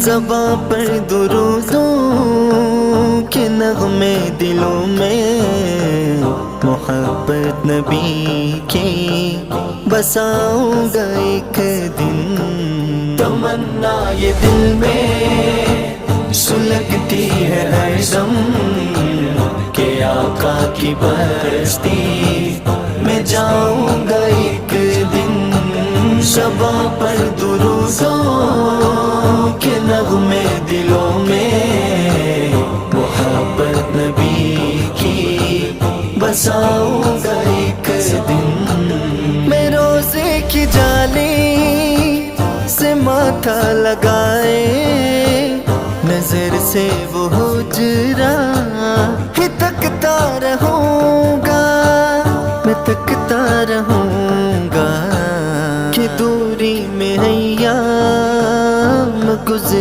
زباں پر درودوں کے نغمے دلوں میں، محبت نبی کی بساؤں گا ایک دن۔ تمنا یہ دل میں سلگتی ہے ہر دم کہ آقا کی بستی میں جاؤں گا ایک دن۔ زباں پر درودوں کے نغمے دلوں میں، محبت نبی کی بساؤں گا ایک دن۔ میں روزے کی جالی سے ماتھا لگائے، نظر سے وہ حجرا ہی تکتا رہوں گا، میں تکتا رہوں گا کہ دوری میں ایام گزر